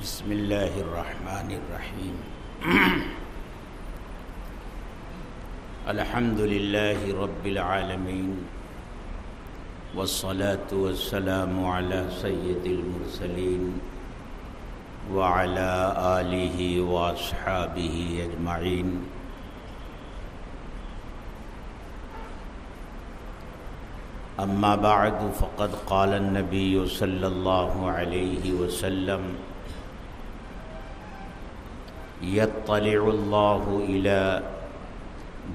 بسم اللہ الرحمن الرحیم الحمد للہ رب العالمین والصلاة والسلام علی سید المرسلین وعلی آلہ واصحابہ اجمعین. اما بعد فقد قال النبی صلی اللہ علیہ وسلم یطلع اللہ الی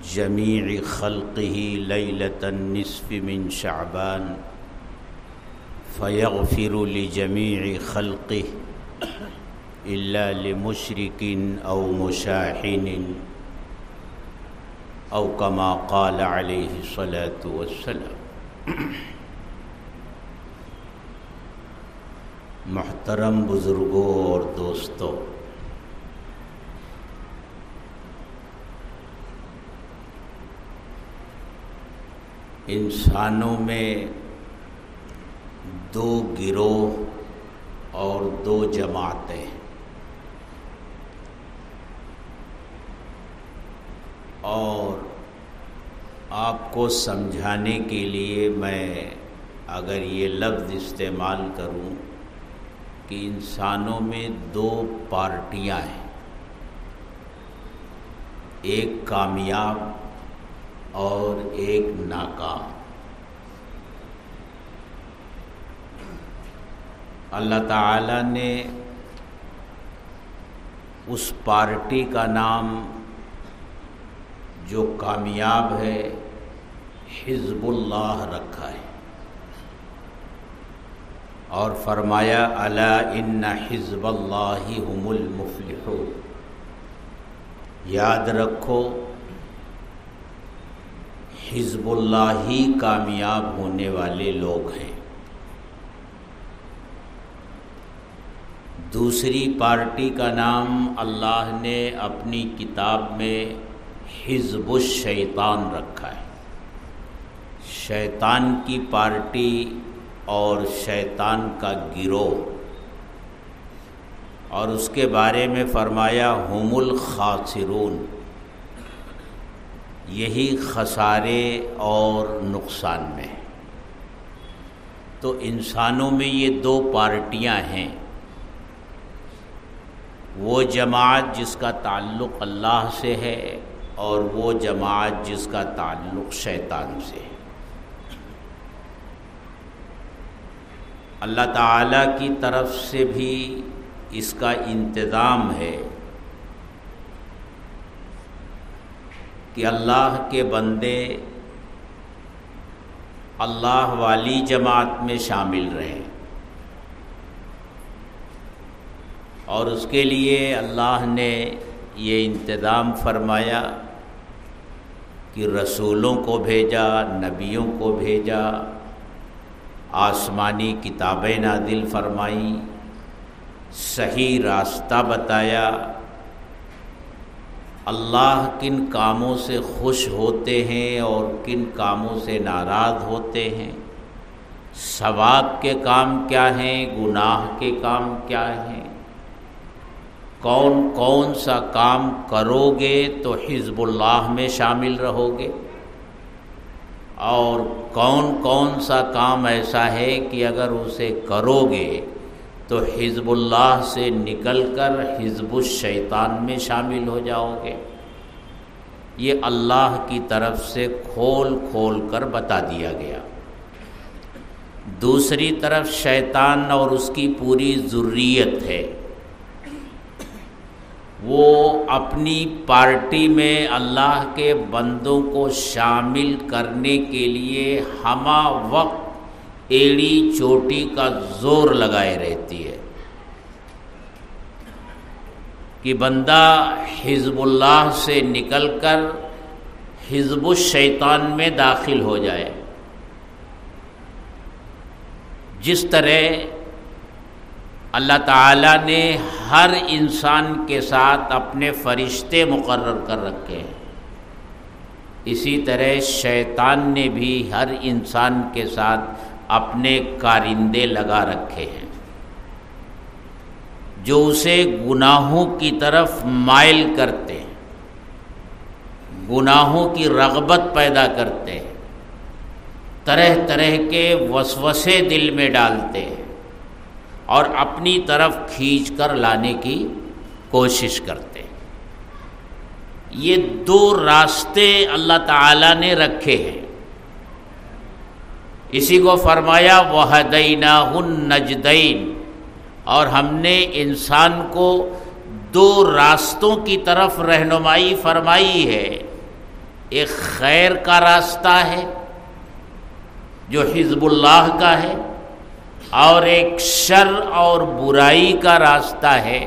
جمیع خلقہ لیلۃ النصف من شعبان فیغفر لجمیع خلقہ الا لمشرک او مشاحن او کما قال علیہ الصلاۃ والسلام. محترم بزرگوں اور دوستوں، انسانوں میں دو گروہ اور دو جماعتیں، اور آپ کو سمجھانے کے لیے میں اگر یہ لفظ استعمال کروں کہ انسانوں میں دو پارٹیاں ہیں، ایک کامیاب اور ایک ناکام. اللہ تعالی نے اس پارٹی کا نام جو کامیاب ہے حزب اللہ رکھا ہے، اور فرمایا الا ان حزب اللہ هم المفلحون. یاد رکھو حزب اللہ ہی کامیاب ہونے والے لوگ ہیں. دوسری پارٹی کا نام اللہ نے اپنی کتاب میں حزب الشیطان رکھا ہے، شیطان کی پارٹی اور شیطان کا گروہ، اور اس کے بارے میں فرمایا ہم الخاسرون، یہی خسارے اور نقصان میں. تو انسانوں میں یہ دو پارٹیاں ہیں، وہ جماعت جس کا تعلق اللہ سے ہے اور وہ جماعت جس کا تعلق شیطان سے ہے. اللہ تعالیٰ کی طرف سے بھی اس کا انتظام ہے کہ اللہ کے بندے اللہ والی جماعت میں شامل رہیں، اور اس کے لیے اللہ نے یہ انتظام فرمایا کہ رسولوں کو بھیجا، نبیوں کو بھیجا، آسمانی کتابیں نازل فرمائیں، صحیح راستہ بتایا، اللہ کن کاموں سے خوش ہوتے ہیں اور کن کاموں سے ناراض ہوتے ہیں، ثواب کے کام کیا ہیں، گناہ کے کام کیا ہیں، کون کون سا کام کرو گے تو حزب اللہ میں شامل رہو گے، اور کون کون سا کام ایسا ہے کہ اگر اسے کرو گے تو حزب اللہ سے نکل کر حزب الشیطان میں شامل ہو جاؤ گے. یہ اللہ کی طرف سے کھول کھول کر بتا دیا گیا. دوسری طرف شیطان اور اس کی پوری ذریت ہے، وہ اپنی پارٹی میں اللہ کے بندوں کو شامل کرنے کے لیے ہمہ وقت ایڑی چوٹی کا زور لگائے رہتی ہے کہ بندہ حزب اللہ سے نکل کر حزب الشیطان میں داخل ہو جائے. جس طرح اللہ تعالیٰ نے ہر انسان کے ساتھ اپنے فرشتے مقرر کر رکھے ہیں، اسی طرح شیطان نے بھی ہر انسان کے ساتھ اپنے کارندے لگا رکھے ہیں. جو اسے گناہوں کی طرف مائل کرتے ہیں، گناہوں کی رغبت پیدا کرتے ہیں، طرح طرح کے وسوسے دل میں ڈالتے ہیں اور اپنی طرف کھینچ کر لانے کی کوشش کرتے ہیں۔ یہ دو راستے اللہ تعالیٰ نے رکھے ہیں، اسی کو فرمایا وَهَدَيْنَاهُ النَّجْدَيْنِ، اور ہم نے انسان کو دو راستوں کی طرف رہنمائی فرمائی ہے، ایک خیر کا راستہ ہے جو حزب اللہ کا ہے، اور ایک شر اور برائی کا راستہ ہے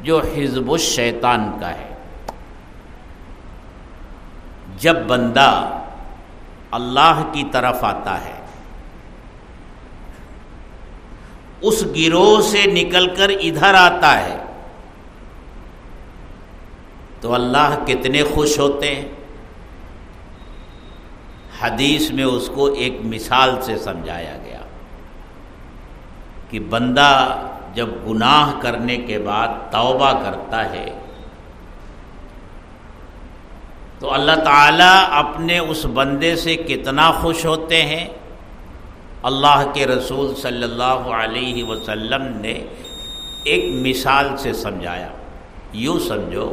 جو حزب الشیطان کا ہے۔ جب بندہ اللہ کی طرف آتا ہے، اس گروہ سے نکل کر ادھر آتا ہے، تو اللہ کتنے خوش ہوتے ہیں۔ حدیث میں اس کو ایک مثال سے سمجھایا گیا کہ بندہ جب گناہ کرنے کے بعد توبہ کرتا ہے تو اللہ تعالیٰ اپنے اس بندے سے کتنا خوش ہوتے ہیں۔ اللہ کے رسول صلی اللہ علیہ وسلم نے ایک مثال سے سمجھایا۔ یوں سمجھو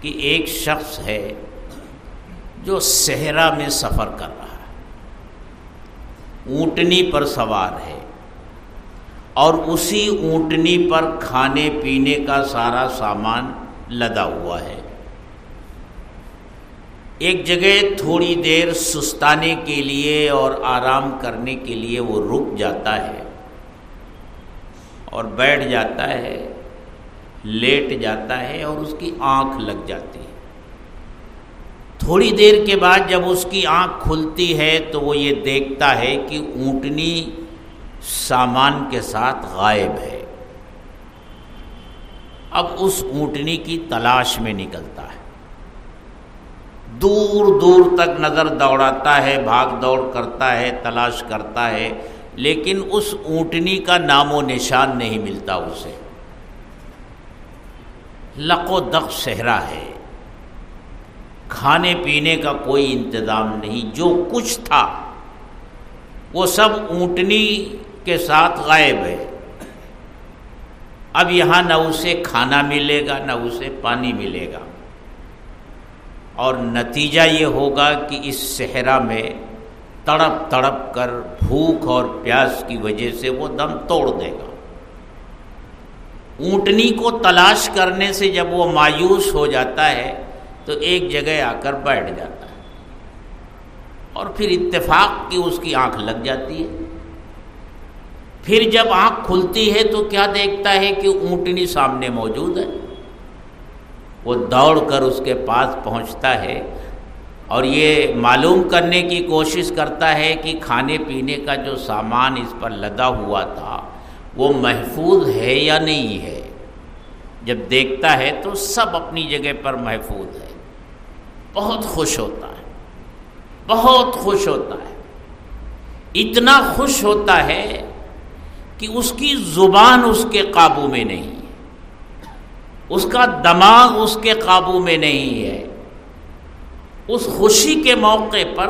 کہ ایک شخص ہے جو صحرا میں سفر کر رہا ہے، اونٹنی پر سوار ہے، اور اسی اونٹنی پر کھانے پینے کا سارا سامان لدا ہوا ہے۔ ایک جگہ تھوڑی دیر سستانے کے لیے اور آرام کرنے کے لیے وہ رک جاتا ہے اور بیٹھ جاتا ہے، لیٹ جاتا ہے، اور اس کی آنکھ لگ جاتی ہے۔ تھوڑی دیر کے بعد جب اس کی آنکھ کھلتی ہے تو وہ یہ دیکھتا ہے کہ اونٹنی سامان کے ساتھ غائب ہے۔ اب اس اونٹنی کی تلاش میں نکلتا ہے، دور دور تک نظر دوڑاتا ہے، بھاگ دوڑ کرتا ہے، تلاش کرتا ہے، لیکن اس اونٹنی کا نام و نشان نہیں ملتا اسے۔ لق و دق صحرا ہے، کھانے پینے کا کوئی انتظام نہیں، جو کچھ تھا وہ سب اونٹنی کے ساتھ غائب ہے۔ اب یہاں نہ اسے کھانا ملے گا نہ اسے پانی ملے گا، اور نتیجہ یہ ہوگا کہ اس صحرا میں تڑپ تڑپ کر بھوک اور پیاس کی وجہ سے وہ دم توڑ دے گا۔ اونٹنی کو تلاش کرنے سے جب وہ مایوس ہو جاتا ہے تو ایک جگہ آ کر بیٹھ جاتا ہے، اور پھر اتفاق کی اس کی آنکھ لگ جاتی ہے۔ پھر جب آنکھ کھلتی ہے تو کیا دیکھتا ہے کہ اونٹنی سامنے موجود ہے۔ وہ دوڑ کر اس کے پاس پہنچتا ہے اور یہ معلوم کرنے کی کوشش کرتا ہے کہ کھانے پینے کا جو سامان اس پر لدا ہوا تھا وہ محفوظ ہے یا نہیں ہے۔ جب دیکھتا ہے تو سب اپنی جگہ پر محفوظ ہے۔ بہت خوش ہوتا ہے، بہت خوش ہوتا ہے، اتنا خوش ہوتا ہے کہ اس کی زبان اس کے قابو میں نہیں، اس کا دماغ اس کے قابو میں نہیں ہے۔ اس خوشی کے موقع پر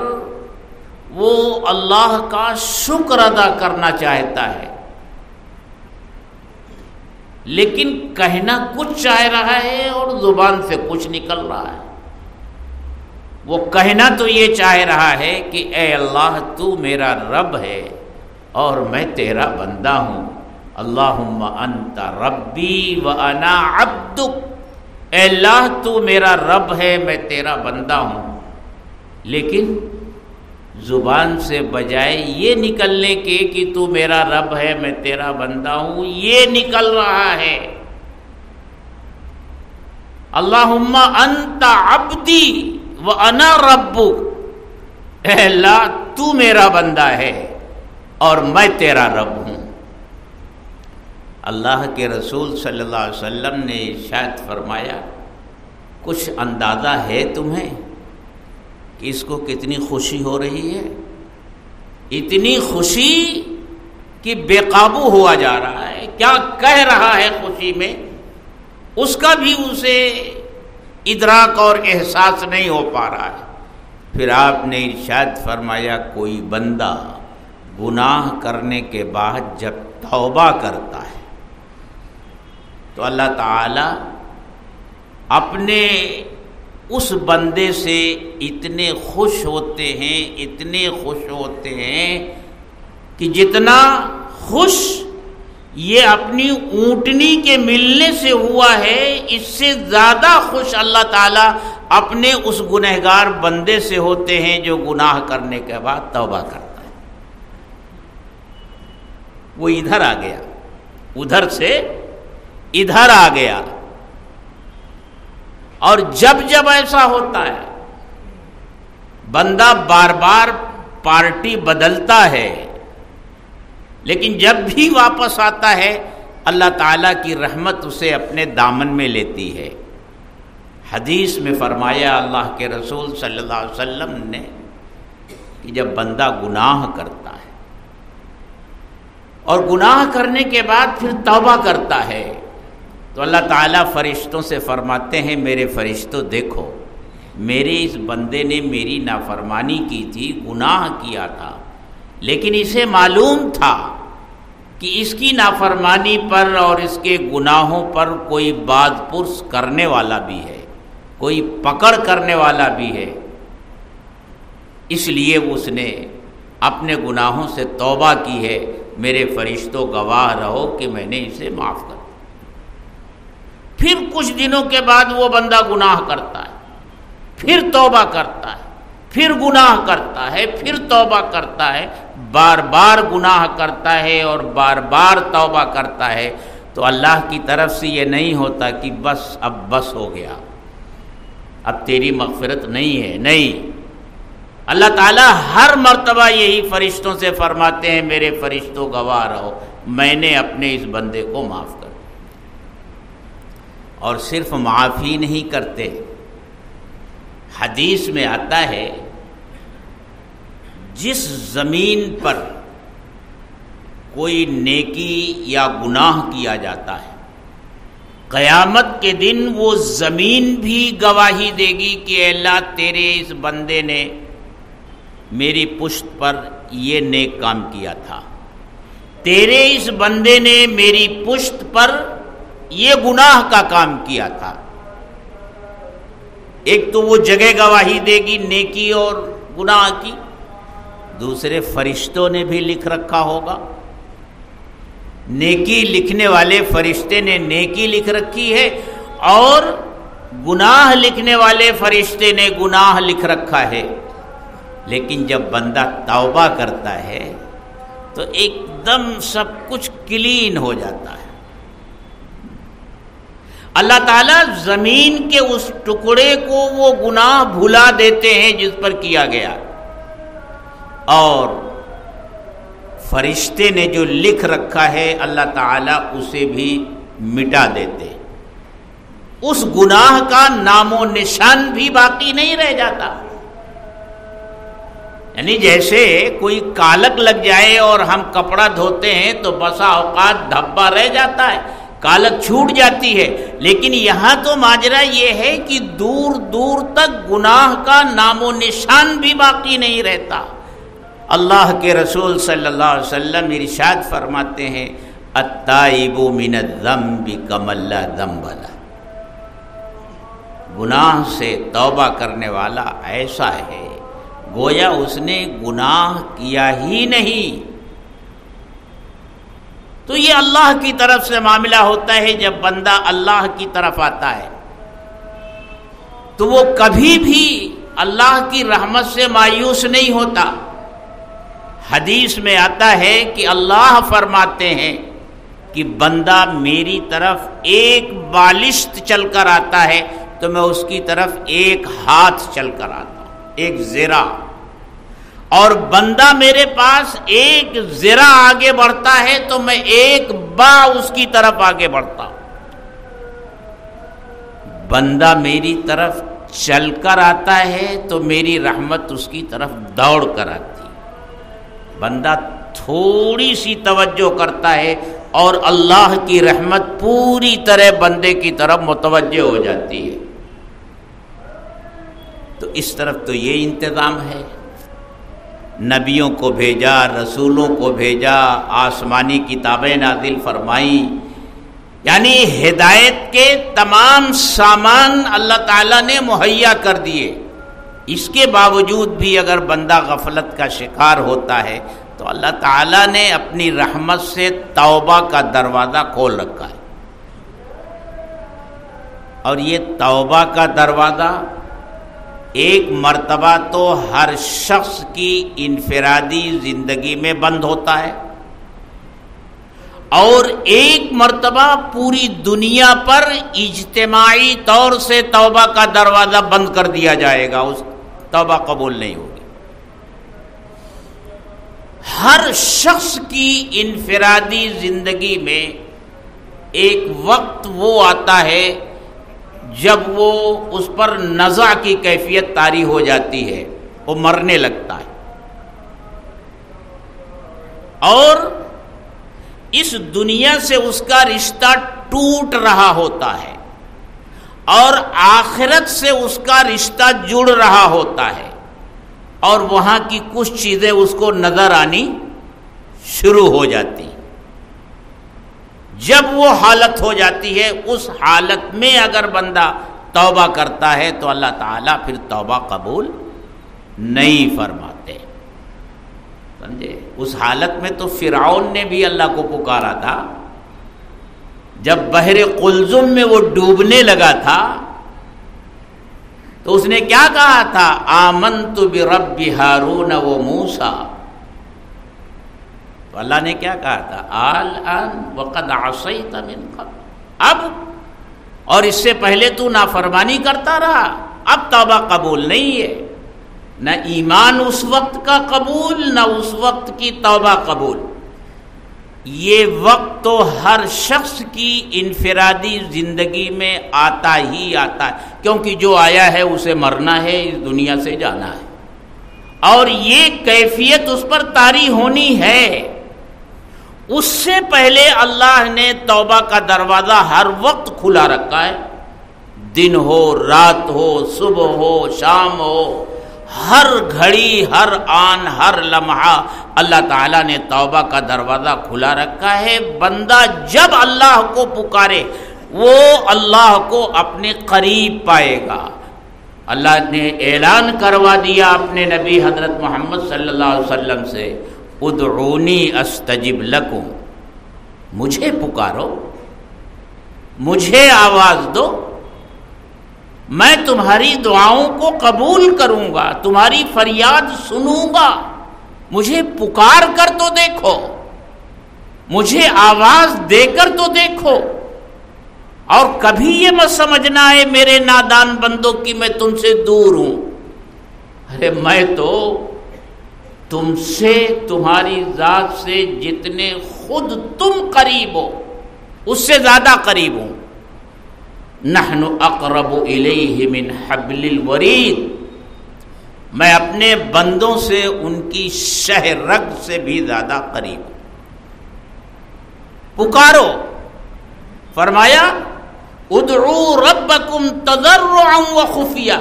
وہ اللہ کا شکر ادا کرنا چاہتا ہے، لیکن کہنا کچھ چاہ رہا ہے اور زبان سے کچھ نکل رہا ہے۔ وہ کہنا تو یہ چاہ رہا ہے کہ اے اللہ تو میرا رب ہے اور میں تیرا بندہ ہوں، اللہم انت ربی وانا عبدک، اے اللہ تو میرا رب ہے میں تیرا بندہ ہوں، لیکن زبان سے بجائے یہ نکلنے کے کہ تو میرا رب ہے میں تیرا بندہ ہوں، یہ نکل رہا ہے اللہم انت عبدی وانا ربک، اے اللہ تو میرا بندہ ہے اور میں تیرا رب ہوں۔ اللہ کے رسول صلی اللہ علیہ وسلم نے ارشاد فرمایا، کچھ اندازہ ہے تمہیں کہ اس کو کتنی خوشی ہو رہی ہے؟ اتنی خوشی کہ بے قابو ہوا جا رہا ہے، کیا کہہ رہا ہے خوشی میں، اس کا بھی اسے ادراک اور احساس نہیں ہو پا رہا ہے۔ پھر آپ نے ارشاد فرمایا کوئی بندہ گناہ کرنے کے بعد جب توبہ کرتا ہے تو اللہ تعالی اپنے اس بندے سے اتنے خوش ہوتے ہیں کہ جتنا خوش یہ اپنی اونٹنی کے ملنے سے ہوا ہے، اس سے زیادہ خوش اللہ تعالیٰ اپنے اس گنہگار بندے سے ہوتے ہیں جو گناہ کرنے کے بعد توبہ کرتا ہے۔ وہ ادھر آ گیا، ادھر سے ادھر آ گیا۔ اور جب جب ایسا ہوتا ہے، بندہ بار بار پارٹی بدلتا ہے، لیکن جب بھی واپس آتا ہے اللہ تعالیٰ کی رحمت اسے اپنے دامن میں لیتی ہے۔ حدیث میں فرمایا اللہ کے رسول صلی اللہ علیہ وسلم نے کہ جب بندہ گناہ کرتا ہے اور گناہ کرنے کے بعد پھر توبہ کرتا ہے تو اللہ تعالیٰ فرشتوں سے فرماتے ہیں میرے فرشتوں دیکھو، میرے اس بندے نے میری نافرمانی کی تھی، گناہ کیا تھا، لیکن اسے معلوم تھا کہ اس کی نافرمانی پر اور اس کے گناہوں پر کوئی باز پرس کرنے والا بھی ہے، کوئی پکڑ کرنے والا بھی ہے، اس لیے اس نے اپنے گناہوں سے توبہ کی ہے۔ میرے فرشتوں گواہ رہو کہ میں نے اسے معاف کر دیا۔ پھر کچھ دنوں کے بعد وہ بندہ گناہ کرتا ہے، پھر توبہ کرتا ہے، پھر گناہ کرتا ہے، پھر توبہ کرتا ہے، بار بار گناہ کرتا ہے اور بار بار توبہ کرتا ہے، تو اللہ کی طرف سے یہ نہیں ہوتا کہ بس اب بس ہو گیا، اب تیری مغفرت نہیں ہے، نہیں، اللہ تعالیٰ ہر مرتبہ یہی فرشتوں سے فرماتے ہیں میرے فرشتوں گواہ رہو میں نے اپنے اس بندے کو معاف کر دیا۔ اور صرف معافی نہیں کرتے، حدیث میں آتا ہے جس زمین پر کوئی نیکی یا گناہ کیا جاتا ہے قیامت کے دن وہ زمین بھی گواہی دے گی کہ اے اللہ تیرے اس بندے نے میری پشت پر یہ نیک کام کیا تھا، تیرے اس بندے نے میری پشت پر یہ گناہ کا کام کیا تھا۔ ایک تو وہ جگہ گواہی دے گی نیکی اور گناہ کی، دوسرے فرشتوں نے بھی لکھ رکھا ہوگا، نیکی لکھنے والے فرشتے نے نیکی لکھ رکھی ہے اور گناہ لکھنے والے فرشتے نے گناہ لکھ رکھا ہے۔ لیکن جب بندہ توبہ کرتا ہے تو ایک دم سب کچھ کلین ہو جاتا ہے۔ اللہ تعالیٰ زمین کے اس ٹکڑے کو وہ گناہ بھلا دیتے ہیں جس پر کیا گیا، اور فرشتے نے جو لکھ رکھا ہے اللہ تعالیٰ اسے بھی مٹا دیتے، اس گناہ کا نام و نشان بھی باقی نہیں رہ جاتا۔ یعنی جیسے کوئی کالک لگ جائے اور ہم کپڑا دھوتے ہیں تو بسا اوقات دھبا رہ جاتا ہے، کالک چھوٹ جاتی ہے، لیکن یہاں تو ماجرا یہ ہے کہ دور دور تک گناہ کا نام و نشان بھی باقی نہیں رہتا۔ اللہ کے رسول صلی اللہ علیہ وسلم ارشاد فرماتے ہیں التائب من الذنب کمن لا ذنب لہ، گناہ سے توبہ کرنے والا ایسا ہے گویا اس نے گناہ کیا ہی نہیں۔ تو یہ اللہ کی طرف سے معاملہ ہوتا ہے۔ جب بندہ اللہ کی طرف آتا ہے تو وہ کبھی بھی اللہ کی رحمت سے مایوس نہیں ہوتا۔ حدیث میں آتا ہے کہ اللہ فرماتے ہیں کہ بندہ میری طرف ایک بالشت چل کر آتا ہے تو میں اس کی طرف ایک ہاتھ چل کر آتا ہوں، ایک ذرا، اور بندہ میرے پاس ایک ذرا آگے بڑھتا ہے تو میں ایک با اس کی طرف آگے بڑھتا ہوں۔ بندہ میری طرف چل کر آتا ہے تو میری رحمت اس کی طرف دوڑ کر آتی ہے۔ بندہ تھوڑی سی توجہ کرتا ہے اور اللہ کی رحمت پوری طرح بندے کی طرف متوجہ ہو جاتی ہے. تو اس طرف تو یہ انتظام ہے. نبیوں کو بھیجا، رسولوں کو بھیجا، آسمانی کتابیں نازل فرمائیں، یعنی ہدایت کے تمام سامان اللہ تعالیٰ نے مہیا کر دیے. اس کے باوجود بھی اگر بندہ غفلت کا شکار ہوتا ہے تو اللہ تعالیٰ نے اپنی رحمت سے توبہ کا دروازہ کھول رکھا ہے. اور یہ توبہ کا دروازہ ایک مرتبہ تو ہر شخص کی انفرادی زندگی میں بند ہوتا ہے، اور ایک مرتبہ پوری دنیا پر اجتماعی طور سے توبہ کا دروازہ بند کر دیا جائے گا، اس توبہ قبول نہیں ہوگی. ہر شخص کی انفرادی زندگی میں ایک وقت وہ آتا ہے جب وہ اس پر نزع کی کیفیت طاری ہو جاتی ہے، وہ مرنے لگتا ہے، اور اس دنیا سے اس کا رشتہ ٹوٹ رہا ہوتا ہے، اور آخرت سے اس کا رشتہ جڑ رہا ہوتا ہے، اور وہاں کی کچھ چیزیں اس کو نظر آنی شروع ہو جاتی. جب وہ حالت ہو جاتی ہے، اس حالت میں اگر بندہ توبہ کرتا ہے تو اللہ تعالیٰ پھر توبہ قبول نہیں فرماتے. سمجھے؟ اس حالت میں تو فرعون نے بھی اللہ کو پکارا تھا. جب بحر قلزم میں وہ ڈوبنے لگا تھا تو اس نے کیا کہا تھا؟ آمنت برب ہارون و موسیٰ. تو اللہ نے کیا کہا تھا؟ الآن وقد عصیت من قبل. اب اور اس سے پہلے تو نافرمانی کرتا رہا، اب توبہ قبول نہیں ہے. نہ ایمان اس وقت کا قبول، نہ اس وقت کی توبہ قبول. یہ وقت تو ہر شخص کی انفرادی زندگی میں آتا ہی آتا ہے، کیونکہ جو آیا ہے اسے مرنا ہے، اس دنیا سے جانا ہے، اور یہ کیفیت اس پر طاری ہونی ہے. اس سے پہلے اللہ نے توبہ کا دروازہ ہر وقت کھلا رکھا ہے. دن ہو، رات ہو، صبح ہو، شام ہو، ہر گھڑی، ہر آن، ہر لمحہ اللہ تعالیٰ نے توبہ کا دروازہ کھلا رکھا ہے. بندہ جب اللہ کو پکارے وہ اللہ کو اپنے قریب پائے گا. اللہ نے اعلان کروا دیا اپنے نبی حضرت محمد صلی اللہ علیہ وسلم سے، ادعونی استجب لکم، مجھے پکارو، مجھے آواز دو، میں تمہاری دعاؤں کو قبول کروں گا، تمہاری فریاد سنوں گا. مجھے پکار کر تو دیکھو، مجھے آواز دے کر تو دیکھو. اور کبھی یہ مت سمجھنا ہے میرے نادان بندوں کی میں تم سے دور ہوں. ارے میں تو تم سے، تمہاری ذات سے جتنے خود تم قریب ہو اس سے زیادہ قریب ہوں. نحن اقرب الیہ من حبل الورید، میں اپنے بندوں سے ان کی شہ رگ سے بھی زیادہ قریب ہوں. پکارو. فرمایا ادعوا ربکم تضرعا وخفیہ،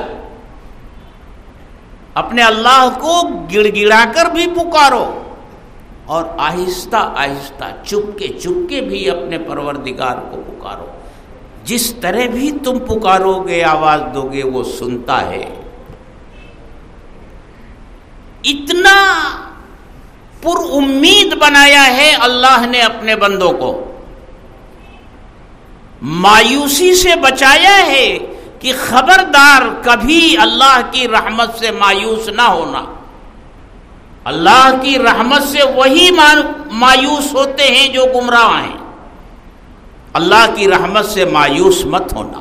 اپنے اللہ کو گڑ گڑا کر بھی پکارو، اور آہستہ آہستہ چپکے چپکے بھی اپنے پروردگار کو پکارو. جس طرح بھی تم پکارو گے، آواز دو گے، وہ سنتا ہے. اتنا پر امید بنایا ہے اللہ نے اپنے بندوں کو، مایوسی سے بچایا ہے کہ خبردار کبھی اللہ کی رحمت سے مایوس نہ ہونا. اللہ کی رحمت سے وہی مایوس ہوتے ہیں جو گمراہ ہیں. اللہ کی رحمت سے مایوس مت ہونا.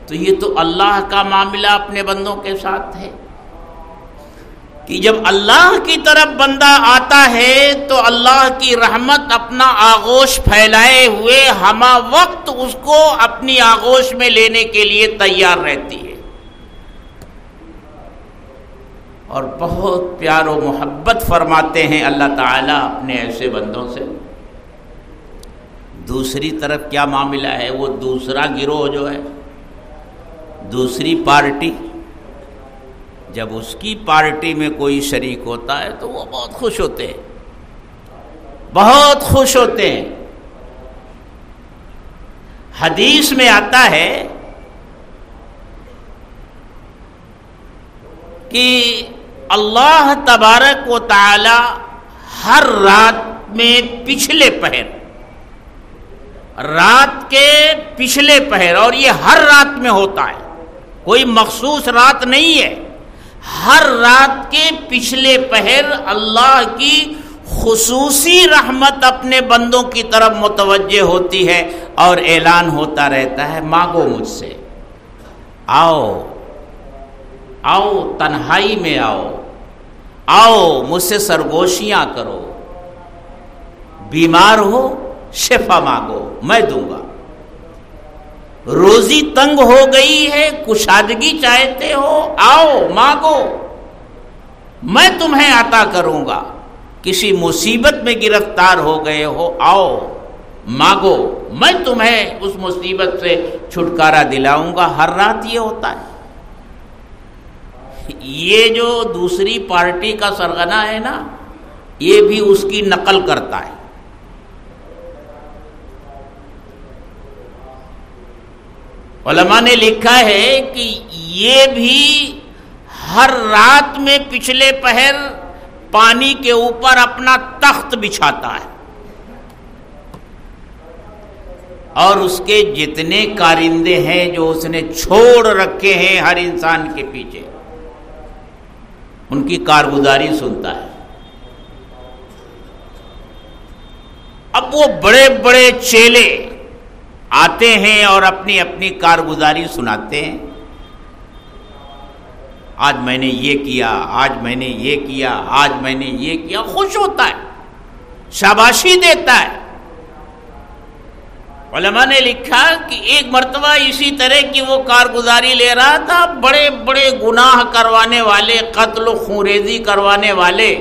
تو یہ تو اللہ کا معاملہ اپنے بندوں کے ساتھ ہے کہ جب اللہ کی طرف بندہ آتا ہے تو اللہ کی رحمت اپنا آغوش پھیلائے ہوئے ہمہ وقت اس کو اپنی آغوش میں لینے کے لیے تیار رہتی ہے. اور بہت پیار و محبت فرماتے ہیں اللہ تعالیٰ اپنے ایسے بندوں سے. دوسری طرف کیا معاملہ ہے؟ وہ دوسرا گروہ جو ہے، دوسری پارٹی، جب اس کی پارٹی میں کوئی شریک ہوتا ہے تو وہ بہت خوش ہوتے ہیں، بہت خوش ہوتے ہیں۔ حدیث میں آتا ہے کہ اللہ تبارک و تعالی ہر رات میں پچھلے پہر، رات کے پچھلے پہر، اور یہ ہر رات میں ہوتا ہے، کوئی مخصوص رات نہیں ہے، ہر رات کے پچھلے پہر اللہ کی خصوصی رحمت اپنے بندوں کی طرف متوجہ ہوتی ہے اور اعلان ہوتا رہتا ہے، مانگو مجھ سے، آؤ آؤ تنہائی میں آؤ، آؤ مجھ سے سرگوشیاں کرو، بیمار ہو شفا مانگو میں دوں گا، روزی تنگ ہو گئی ہے کشادگی چاہتے ہو آؤ مانگو میں تمہیں عطا کروں گا، کسی مصیبت میں گرفتار ہو گئے ہو آؤ مانگو میں تمہیں اس مصیبت سے چھٹکارا دلاؤں گا۔ ہر رات یہ ہوتا ہے۔ یہ جو دوسری پارٹی کا سرغنہ ہے نا، یہ بھی اس کی نقل کرتا ہے۔ علماء نے لکھا ہے کہ یہ بھی ہر رات میں پچھلے پہر پانی کے اوپر اپنا تخت بچھاتا ہے، اور اس کے جتنے کارندے ہیں جو اس نے چھوڑ رکھے ہیں ہر انسان کے پیچھے، ان کی کارگزاری سنتا ہے۔ اب وہ بڑے بڑے چیلے آتے ہیں اور اپنی اپنی کارگزاری سناتے ہیں، آج میں نے یہ کیا، آج میں نے یہ کیا، آج میں نے یہ کیا، خوش ہوتا ہے، شاباشی دیتا ہے۔ علماء نے لکھا کہ ایک مرتبہ اسی طرح کی وہ کارگزاری لے رہا تھا، بڑے بڑے گناہ کروانے والے، قتل و خونریزی کروانے والے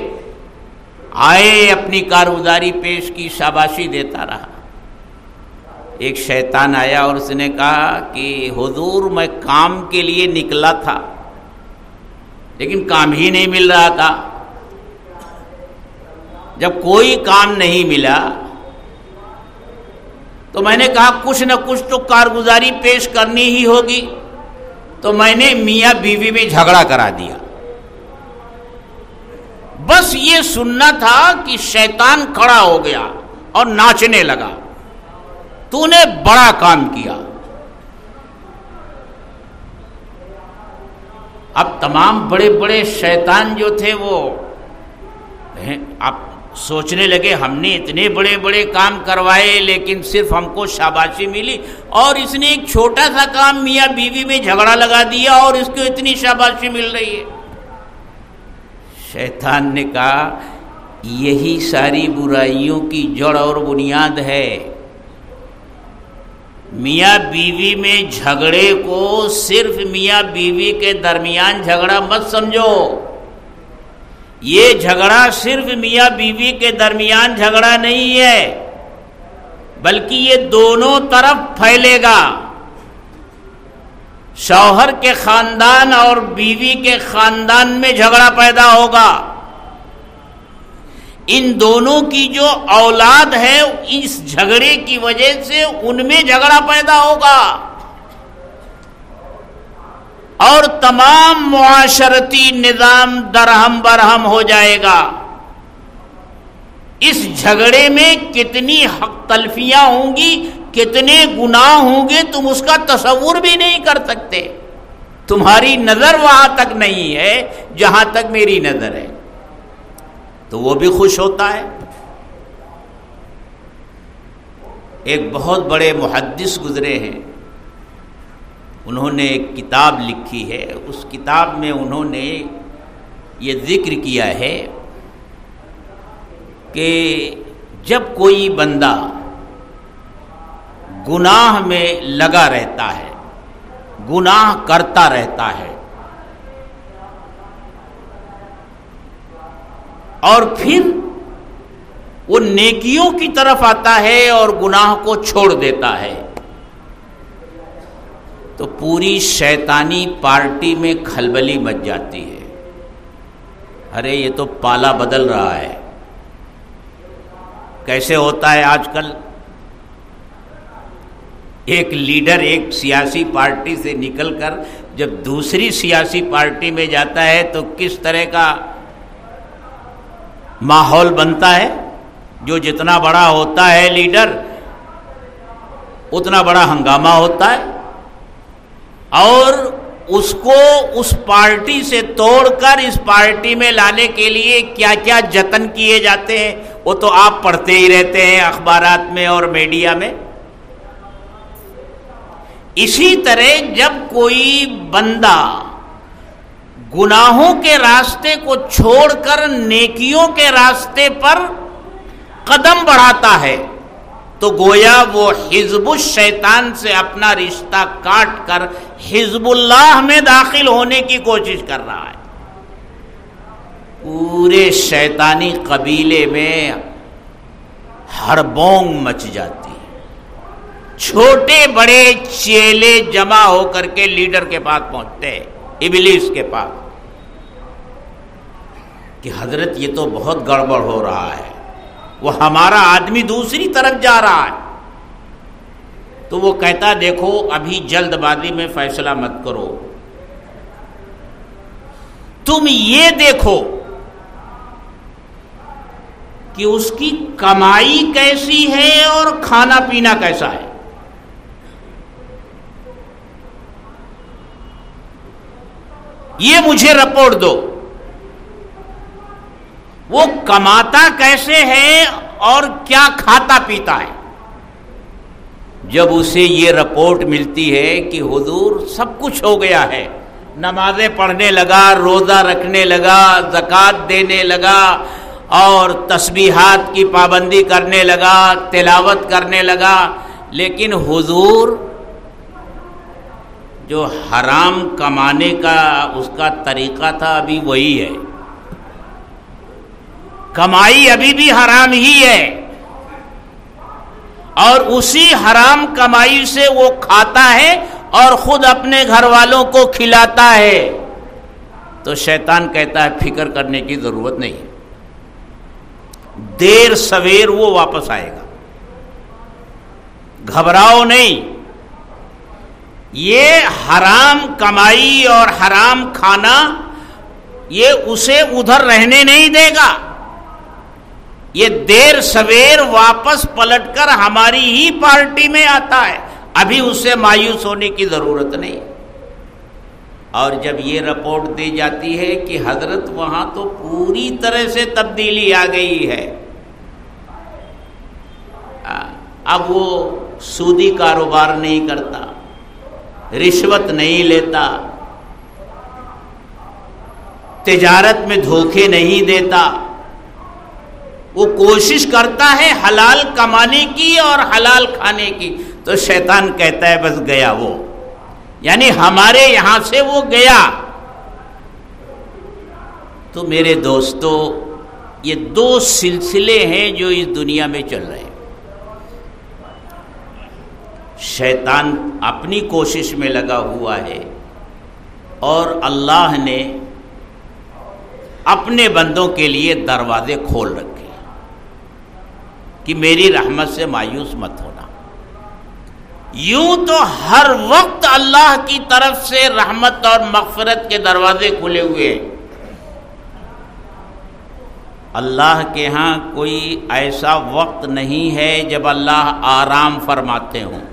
آئے، اپنی کارگزاری پیش کی، شاباشی دیتا رہا۔ ایک شیطان آیا اور اس نے کہا کہ حضور میں کام کے لیے نکلا تھا لیکن کام ہی نہیں مل رہا تھا، جب کوئی کام نہیں ملا تو میں نے کہا کچھ نہ کچھ تو کارگزاری پیش کرنی ہی ہوگی، تو میں نے میاں بیوی میں جھگڑا کرا دیا۔ بس یہ سننا تھا کہ شیطان کھڑا ہو گیا اور ناچنے لگا، تو نے بڑا کام کیا۔ اب تمام بڑے بڑے شیطان جو تھے وہ اب سوچنے لگے ہم نے اتنے بڑے بڑے کام کروائے لیکن صرف ہم کو شاباشی ملی، اور اس نے ایک چھوٹا سا کام میاں بیوی میں جھگڑا لگا دیا اور اس کو اتنی شاباشی مل رہی ہے۔ شیطان نے کہا یہی ساری برائیوں کی جڑ اور بنیاد ہے۔ میاں بیوی میں جھگڑے کو صرف میاں بیوی کے درمیان جھگڑا مت سمجھو، یہ جھگڑا صرف میاں بیوی کے درمیان جھگڑا نہیں ہے، بلکہ یہ دونوں طرف پھیلے گا۔ شوہر کے خاندان اور بیوی کے خاندان میں جھگڑا پیدا ہوگا، ان دونوں کی جو اولاد ہے اس جھگڑے کی وجہ سے ان میں جھگڑا پیدا ہوگا، اور تمام معاشرتی نظام درہم برہم ہو جائے گا۔ اس جھگڑے میں کتنی حق تلفیاں ہوں گی، کتنے گناہ ہوں گے، تم اس کا تصور بھی نہیں کر سکتے۔ تمہاری نظر وہاں تک نہیں ہے جہاں تک میری نظر ہے، تو وہ بھی خوش ہوتا ہے۔ ایک بہت بڑے محدث گزرے ہیں، انہوں نے ایک کتاب لکھی ہے، اس کتاب میں انہوں نے یہ ذکر کیا ہے کہ جب کوئی بندہ گناہ میں لگا رہتا ہے، گناہ کرتا رہتا ہے، اور پھر وہ نیکیوں کی طرف آتا ہے اور گناہ کو چھوڑ دیتا ہے، تو پوری شیطانی پارٹی میں کھلبلی مچ جاتی ہے۔ ارے یہ تو پالا بدل رہا ہے۔ کیسے ہوتا ہے آج کل؟ ایک لیڈر ایک سیاسی پارٹی سے نکل کر جب دوسری سیاسی پارٹی میں جاتا ہے تو کس طرح کا ماحول بنتا ہے؟ جو جتنا بڑا ہوتا ہے لیڈر اتنا بڑا ہنگامہ ہوتا ہے، اور اس کو اس پارٹی سے توڑ کر اس پارٹی میں لانے کے لیے کیا کیا جتن کیے جاتے ہیں وہ تو آپ پڑھتے ہی رہتے ہیں اخبارات میں اور میڈیا میں۔ اسی طرح جب کوئی بندہ گناہوں کے راستے کو چھوڑ کر نیکیوں کے راستے پر قدم بڑھاتا ہے تو گویا وہ حزب الشیطان سے اپنا رشتہ کاٹ کر حزب اللہ میں داخل ہونے کی کوشش کر رہا ہے۔ پورے شیطانی قبیلے میں ہڑبونگ مچ جاتی ہے، چھوٹے بڑے چیلے جمع ہو کر کے لیڈر کے پاس پہنچتے ہیں، ابلیس کے پاس، کہ حضرت یہ تو بہت گڑبڑ ہو رہا ہے، وہ ہمارا آدمی دوسری طرف جا رہا ہے۔ تو وہ کہتا دیکھو ابھی جلد بازی میں فیصلہ مت کرو، تم یہ دیکھو کہ اس کی کمائی کیسی ہے اور کھانا پینا کیسا ہے۔ یہ مجھے رپورٹ دو، وہ کماتا کیسے ہے اور کیا کھاتا پیتا ہے۔ جب اسے یہ رپورٹ ملتی ہے کہ حضور سب کچھ ہو گیا ہے، نمازیں پڑھنے لگا، روزہ رکھنے لگا، زکوٰۃ دینے لگا اور تسبیحات کی پابندی کرنے لگا، تلاوت کرنے لگا، لیکن حضور جو حرام کمانے کا اس کا طریقہ تھا ابھی وہی ہے، کمائی ابھی بھی حرام ہی ہے، اور اسی حرام کمائی سے وہ کھاتا ہے اور خود اپنے گھر والوں کو کھلاتا ہے۔ تو شیطان کہتا ہے فکر کرنے کی ضرورت نہیں، دیر سویر وہ واپس آئے گا، گھبراؤ نہیں۔ یہ حرام کمائی اور حرام کھانا یہ اسے ادھر رہنے نہیں دے گا، یہ دیر سویر واپس پلٹ کر ہماری ہی پارٹی میں آتا ہے، ابھی اس سے مایوس ہونے کی ضرورت نہیں۔ اور جب یہ رپورٹ دی جاتی ہے کہ حضرت وہاں تو پوری طرح سے تبدیلی آ گئی ہے، اب وہ سودی کاروبار نہیں کرتا، رشوت نہیں لیتا، تجارت میں دھوکے نہیں دیتا، وہ کوشش کرتا ہے حلال کمانے کی اور حلال کھانے کی۔ تو شیطان کہتا ہے بس گیا وہ، یعنی ہمارے یہاں سے وہ گیا۔ تو میرے دوستو یہ دو سلسلے ہیں جو اس دنیا میں چل رہے ہیں۔ شیطان اپنی کوشش میں لگا ہوا ہے اور اللہ نے اپنے بندوں کے لیے دروازے کھول رکھے کہ میری رحمت سے مایوس مت ہونا۔ یوں تو ہر وقت اللہ کی طرف سے رحمت اور مغفرت کے دروازے کھلے ہوئے ہیں۔ اللہ کے ہاں کوئی ایسا وقت نہیں ہے جب اللہ آرام فرماتے ہوں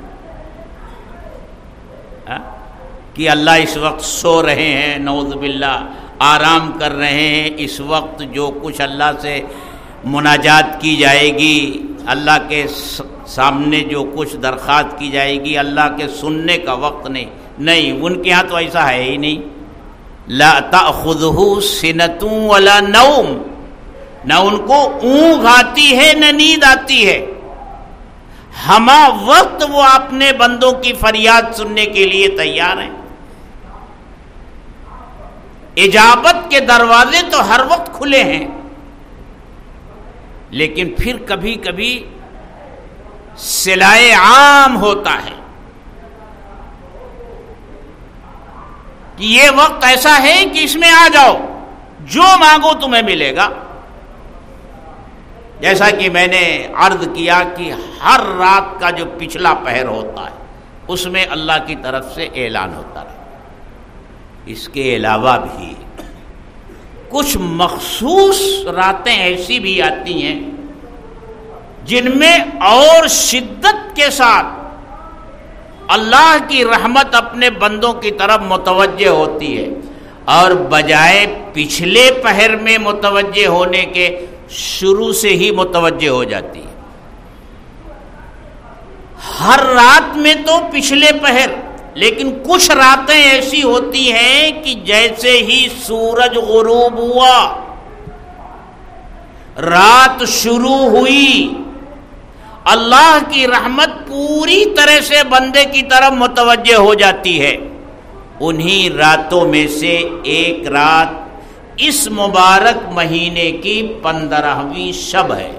کہ اللہ اس وقت سو رہے ہیں، نعوذ باللہ آرام کر رہے ہیں، اس وقت جو کچھ اللہ سے مناجات کی جائے گی، اللہ کے سامنے جو کچھ درخواست کی جائے گی، اللہ کے سننے کا وقت نہیں، ان کے ہاں تو ایسا ہے ہی نہیں۔ لا تأخذہ سنۃ ولا نوم، نہ ان کو اونگ آتی ہے نہ نیند آتی ہے، ہمہ وقت وہ اپنے بندوں کی فریاد سننے کے لیے تیار ہیں۔ اجابت کے دروازے تو ہر وقت کھلے ہیں، لیکن پھر کبھی کبھی صلائے عام ہوتا ہے کہ یہ وقت ایسا ہے کہ اس میں آ جاؤ، جو مانگو تمہیں ملے گا۔ جیسا کہ میں نے عرض کیا کہ ہر رات کا جو پچھلا پہر ہوتا ہے اس میں اللہ کی طرف سے اعلان ہوتا رہتا ہے۔ اس کے علاوہ بھی کچھ مخصوص راتیں ایسی بھی آتی ہیں جن میں اور شدت کے ساتھ اللہ کی رحمت اپنے بندوں کی طرف متوجہ ہوتی ہے، اور بجائے پچھلے پہر میں متوجہ ہونے کے شروع سے ہی متوجہ ہو جاتی ہے۔ ہر رات میں تو پچھلے پہر، لیکن کچھ راتیں ایسی ہوتی ہیں کہ جیسے ہی سورج غروب ہوا، رات شروع ہوئی، اللہ کی رحمت پوری طرح سے بندے کی طرف متوجہ ہو جاتی ہے۔ انہی راتوں میں سے ایک رات اس مبارک مہینے کی 15ویں شب ہے،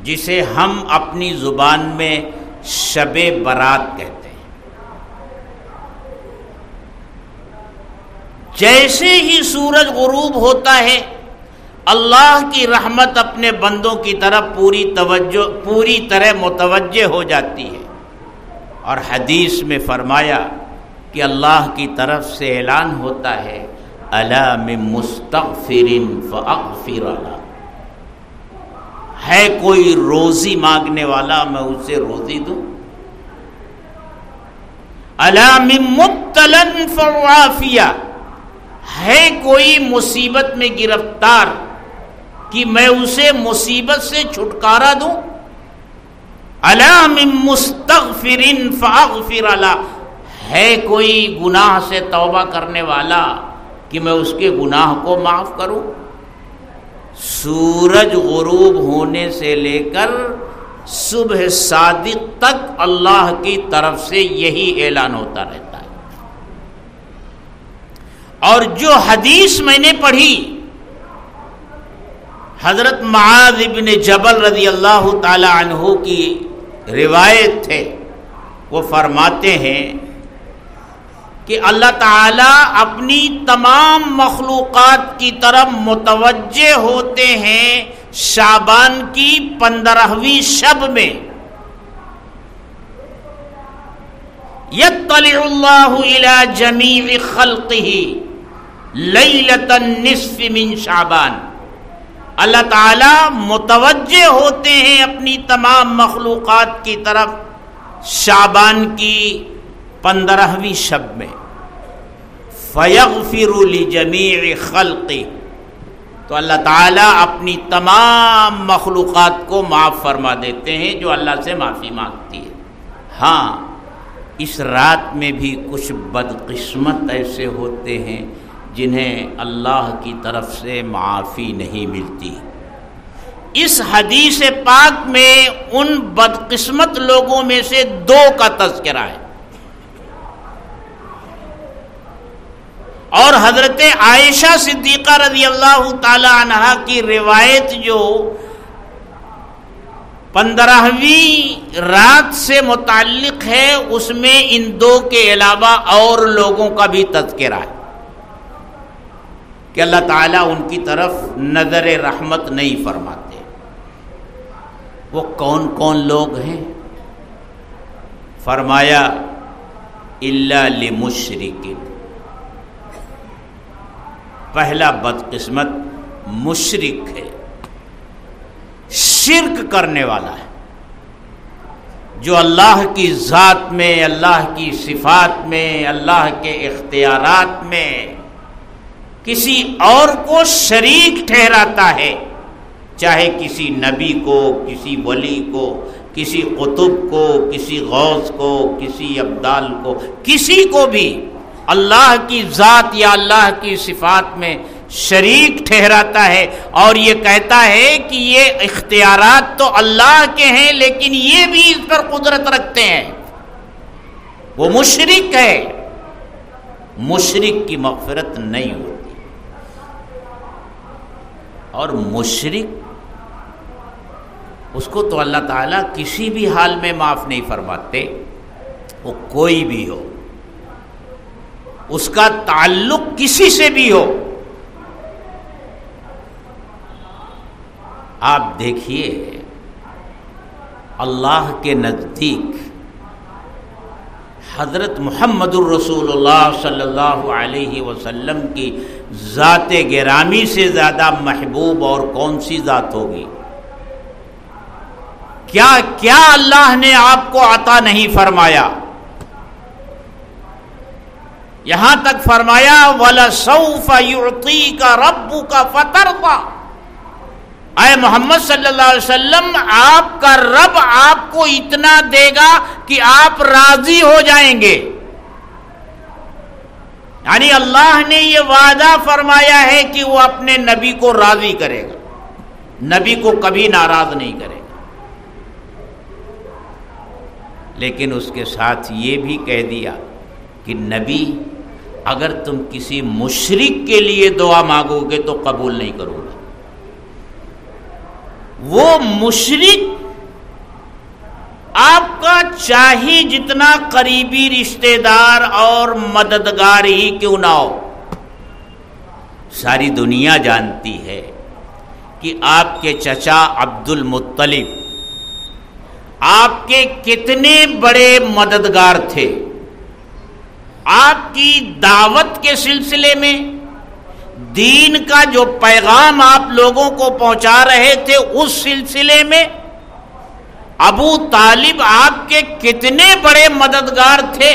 جسے ہم اپنی زبان میں شب برات کہتے ہیں۔ جیسے ہی سورج غروب ہوتا ہے، اللہ کی رحمت اپنے بندوں کی طرف پوری طرح متوجہ ہو جاتی ہے، اور حدیث میں فرمایا کہ اللہ کی طرف سے اعلان ہوتا ہے، الا من مستغفر فاغفر له، ہے کوئی روزی مانگنے والا میں اسے روزی دوں، الا من مبتلا فعافیہ، ہے کوئی مصیبت میں گرفتار کہ میں اسے مصیبت سے چھٹکارا دوں، الا من مستغفر فاغفر له، ہے کوئی گناہ سے توبہ کرنے والا کہ میں اس کے گناہ کو معاف کروں۔ سورج غروب ہونے سے لے کر صبح صادق تک اللہ کی طرف سے یہی اعلان ہوتا رہتا ہے۔ اور جو حدیث میں نے پڑھی، حضرت معاذ بن جبل رضی اللہ تعالی عنہ کی روایت ہے، وہ فرماتے ہیں کہ اللہ تعالیٰ اپنی تمام مخلوقات کی طرف متوجہ ہوتے ہیں شعبان کی 15ویں شب میں۔ یطلع اللہ الی جمیع خلقہ لیلۃ النصف من شعبان، اللہ تعالیٰ متوجہ ہوتے ہیں اپنی تمام مخلوقات کی طرف شعبان کی 15ویں شب میں، فیغفر لجمیع خلقہ، تو اللہ تعالیٰ اپنی تمام مخلوقات کو معاف فرما دیتے ہیں جو اللہ سے معافی مانگتی ہے۔ ہاں، اس رات میں بھی کچھ بدقسمت ایسے ہوتے ہیں جنہیں اللہ کی طرف سے معافی نہیں ملتی۔ اس حدیث پاک میں ان بدقسمت لوگوں میں سے 2 کا تذکرہ ہے، اور حضرت عائشہ صدیقہ رضی اللہ تعالی عنہا کی روایت جو 15ویں رات سے متعلق ہے، اس میں ان 2 کے علاوہ اور لوگوں کا بھی تذکرہ ہے کہ اللہ تعالیٰ ان کی طرف نظر رحمت نہیں فرماتے۔ وہ کون کون لوگ ہیں؟ فرمایا الا لمشرک، پہلا بدقسمت مشرک ہے، شرک کرنے والا ہے، جو اللہ کی ذات میں، اللہ کی صفات میں، اللہ کے اختیارات میں کسی اور کو شریک ٹھہراتا ہے، چاہے کسی نبی کو، کسی ولی کو، کسی قطب کو، کسی غوث کو، کسی ابدال کو، کسی کو بھی اللہ کی ذات یا اللہ کی صفات میں شریک ٹھہراتا ہے، اور یہ کہتا ہے کہ یہ اختیارات تو اللہ کے ہیں لیکن یہ بھی اس پر قدرت رکھتے ہیں، وہ مشرک ہے۔ مشرک کی مغفرت نہیں ہوتی۔ اور مشرک اس کو تو اللہ تعالیٰ کسی بھی حال میں معاف نہیں فرماتے، وہ کوئی بھی ہو، اس کا تعلق کسی سے بھی ہو۔ آپ دیکھیے اللہ کے نزدیک حضرت محمد الرسول اللہ صلی اللہ علیہ وسلم کی ذات گرامی سے زیادہ محبوب اور کون سی ذات ہوگی؟ کیا کیا اللہ نے آپ کو عطا نہیں فرمایا؟ یہاں تک فرمایا وَلَسَوْفَ يُعْطِيكَ رَبُّكَ فَتَرْضَى، اے محمد صلی اللہ علیہ وسلم آپ کا رب آپ کو اتنا دے گا کہ آپ راضی ہو جائیں گے۔ یعنی اللہ نے یہ وعدہ فرمایا ہے کہ وہ اپنے نبی کو راضی کرے گا، نبی کو کبھی ناراض نہیں کرے گا۔ لیکن اس کے ساتھ یہ بھی کہہ دیا کہ نبی اگر تم کسی مشرک کے لیے دعا مانگو گے تو قبول نہیں کروں گا۔ وہ مشرک آپ کا چاہے جتنا قریبی رشتہ دار اور مددگار ہی کیوں نہ ہو، ساری دنیا جانتی ہے کہ آپ کے چچا عبد المطلب آپ کے کتنے بڑے مددگار تھے۔ آپ کی دعوت کے سلسلے میں، دین کا جو پیغام آپ لوگوں کو پہنچا رہے تھے اس سلسلے میں ابو طالب آپ کے کتنے بڑے مددگار تھے،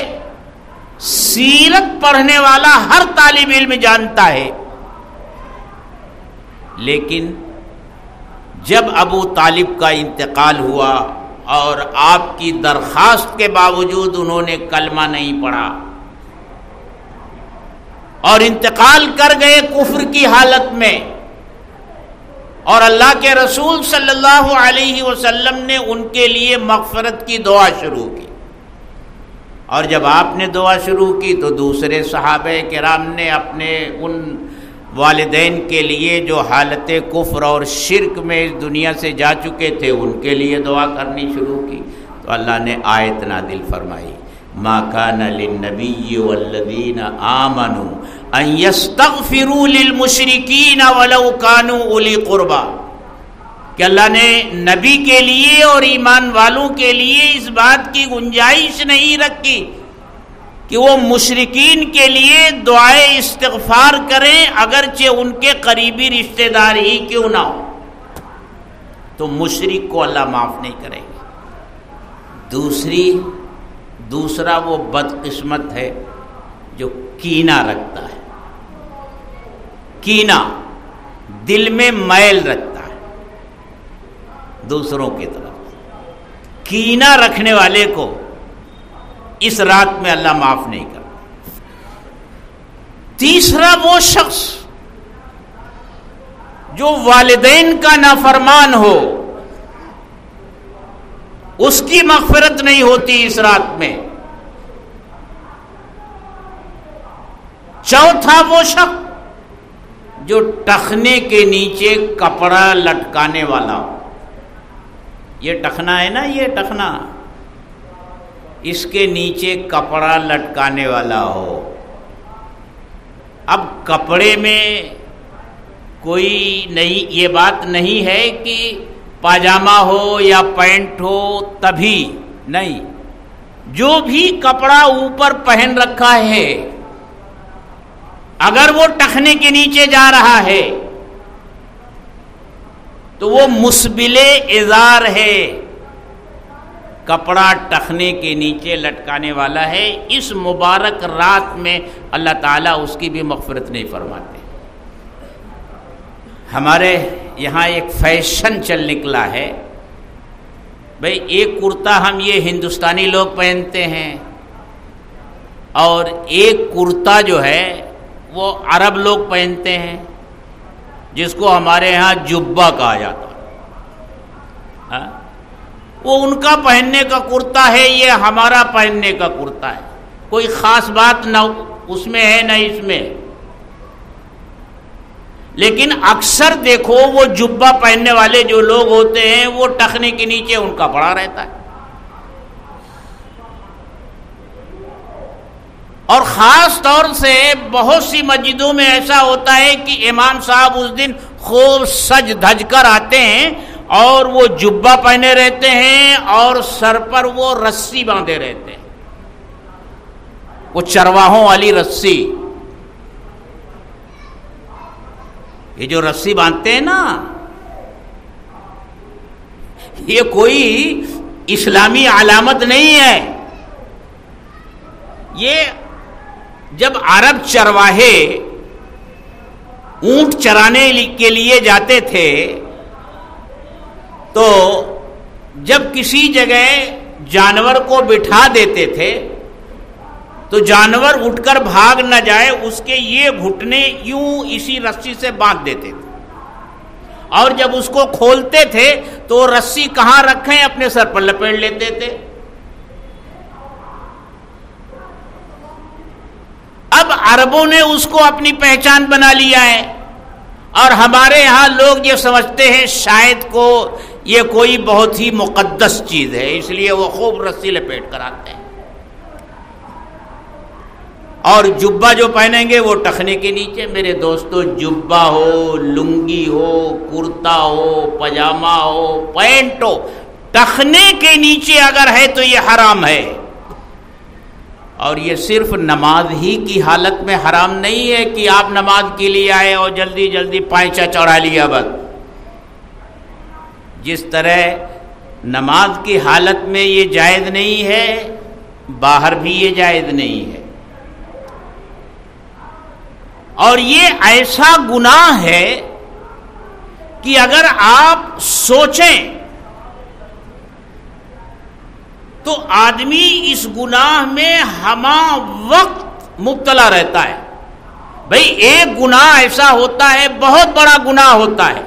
سیرت پڑھنے والا ہر طالب علم جانتا ہے۔ لیکن جب ابو طالب کا انتقال ہوا اور آپ کی درخواست کے باوجود انہوں نے کلمہ نہیں پڑھا اور انتقال کر گئے کفر کی حالت میں، اور اللہ کے رسول صلی اللہ علیہ وسلم نے ان کے لیے مغفرت کی دعا شروع کی، اور جب آپ نے دعا شروع کی تو دوسرے صحابہ کرام نے اپنے ان والدین کے لیے جو حالت کفر اور شرک میں اس دنیا سے جا چکے تھے ان کے لیے دعا کرنی شروع کی، تو اللہ نے آیت نازل فرمائی ما کان للنبی والذین آمنوا ان یستغفروا للمشرکین ولو کانوا اولی قربا، کہ اللہ نے نبی کے لیے اور ایمان والوں کے لیے اس بات کی گنجائش نہیں رکھی کہ وہ مشرکین کے لیے دعائے استغفار کریں اگرچہ ان کے قریبی رشتہ دار ہی کیوں نہ ہو، تو مشرک کو اللہ معاف نہیں کرے گا۔ دوسرا وہ بدقسمت ہے جو کینہ رکھتا ہے، کینہ دل میں میل رکھتا ہے دوسروں کی طرف، کینہ رکھنے والے کو اس رات میں اللہ معاف نہیں کرتا۔ تیسرا وہ شخص جو والدین کا نافرمان ہو، اس کی مغفرت نہیں ہوتی اس رات میں۔ چوتھا وہ شخص جو ٹخنے کے نیچے کپڑا لٹکانے والا ہو، یہ ٹخنا ہے نا، یہ ٹخنا، اس کے نیچے کپڑا لٹکانے والا ہو۔ اب کپڑے میں کوئی نہیں، یہ بات نہیں ہے کہ پاجامہ ہو یا پینٹ ہو تبھی نہیں، جو بھی کپڑا اوپر پہن رکھا ہے اگر وہ ٹخنے کے نیچے جا رہا ہے تو وہ مسبل ازار ہے، کپڑا ٹخنے کے نیچے لٹکانے والا ہے۔ اس مبارک رات میں اللہ تعالیٰ اس کی بھی مغفرت نہیں فرماتے۔ ہمارے یہاں ایک فیشن چل نکلا ہے، بھئی ایک کرتا ہم یہ ہندوستانی لوگ پہنتے ہیں اور ایک کرتا جو ہے وہ عرب لوگ پہنتے ہیں، جس کو ہمارے ہاں جبہ کہا جاتا ہے۔ وہ ان کا پہننے کا کرتا ہے، یہ ہمارا پہننے کا کرتا ہے، کوئی خاص بات نہ اس میں ہے نہ اس میں۔ لیکن اکثر دیکھو وہ جبہ پہننے والے جو لوگ ہوتے ہیں وہ ٹخنے کے نیچے ان کا پڑا رہتا ہے. اور خاص طور سے بہت سی مسجدوں میں ایسا ہوتا ہے کہ امام صاحب اس دن خوب سج دھج کر آتے ہیں اور وہ جبہ پہنے رہتے ہیں اور سر پر وہ رسی باندھے رہتے ہیں، وہ چرواہوں والی رسی. یہ جو رسی باندھتے ہیں نا، یہ کوئی اسلامی علامت نہیں ہے. یہ جب عرب چرواہے اونٹ چرانے کے لیے جاتے تھے تو جب کسی جگہ جانور کو بٹھا دیتے تھے تو جانور اٹھ کر بھاگ نہ جائے، اس کے یہ گھٹنے یوں اسی رسی سے باندھ دیتے تھے، اور جب اس کو کھولتے تھے تو رسی کہاں رکھیں اپنے سر پر لپیٹ لیتے تھے. اب عربوں نے اس کو اپنی پہچان بنا لیا ہے، اور ہمارے ہاں لوگ یہ سمجھتے ہیں شاید کو یہ کوئی بہت ہی مقدس چیز ہے، اس لیے وہ خوب رسی لپیٹ کر آتے ہیں. اور جبہ جو پہنیں گے وہ ٹخنے کے نیچے. میرے دوستو، جبہ ہو، لنگی ہو، کرتا ہو، پاجامہ ہو، پینٹ ہو، ٹخنے کے نیچے اگر ہے تو یہ حرام ہے. اور یہ صرف نماز ہی کی حالت میں حرام نہیں ہے کہ آپ نماز کے لیے آئے اور جلدی جلدی پائچہ چڑھا لیا بس. جس طرح نماز کی حالت میں یہ جائز نہیں ہے، باہر بھی یہ جائز نہیں ہے. اور یہ ایسا گناہ ہے کہ اگر آپ سوچیں تو آدمی اس گناہ میں ہمہ وقت مبتلا رہتا ہے. بھئی ایک گناہ ایسا ہوتا ہے، بہت بڑا گناہ ہوتا ہے،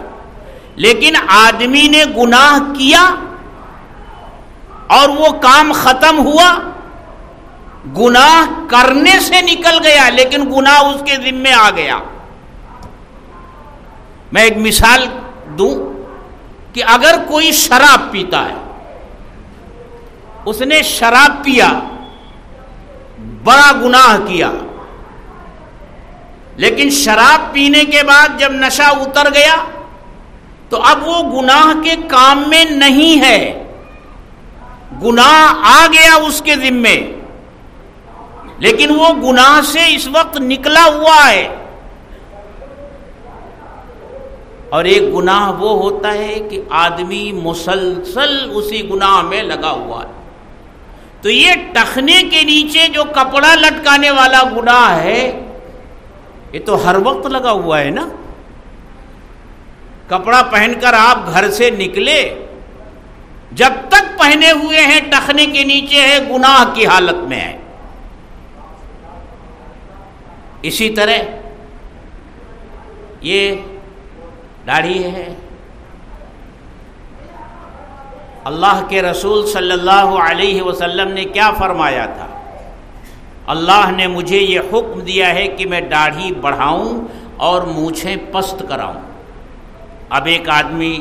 لیکن آدمی نے گناہ کیا اور وہ کام ختم ہوا، گناہ کرنے سے نکل گیا لیکن گناہ اس کے ذمے آ گیا. میں ایک مثال دوں کہ اگر کوئی شراب پیتا ہے، اس نے شراب پیا، بڑا گناہ کیا، لیکن شراب پینے کے بعد جب نشہ اتر گیا تو اب وہ گناہ کے کام میں نہیں ہے، گناہ آ گیا اس کے ذمے، لیکن وہ گناہ سے اس وقت نکلا ہوا ہے. اور ایک گناہ وہ ہوتا ہے کہ آدمی مسلسل اسی گناہ میں لگا ہوا ہے. تو یہ ٹخنے کے نیچے جو کپڑا لٹکانے والا گناہ ہے، یہ تو ہر وقت لگا ہوا ہے نا. کپڑا پہن کر آپ گھر سے نکلے، جب تک پہنے ہوئے ہیں ٹخنے کے نیچے ہے، گناہ کی حالت میں ہے. اسی طرح یہ داڑھی ہے. اللہ کے رسول صلی اللہ علیہ وسلم نے کیا فرمایا تھا؟ اللہ نے مجھے یہ حکم دیا ہے کہ میں داڑھی بڑھاؤں اور مونچھیں پست کراؤں. اب ایک آدمی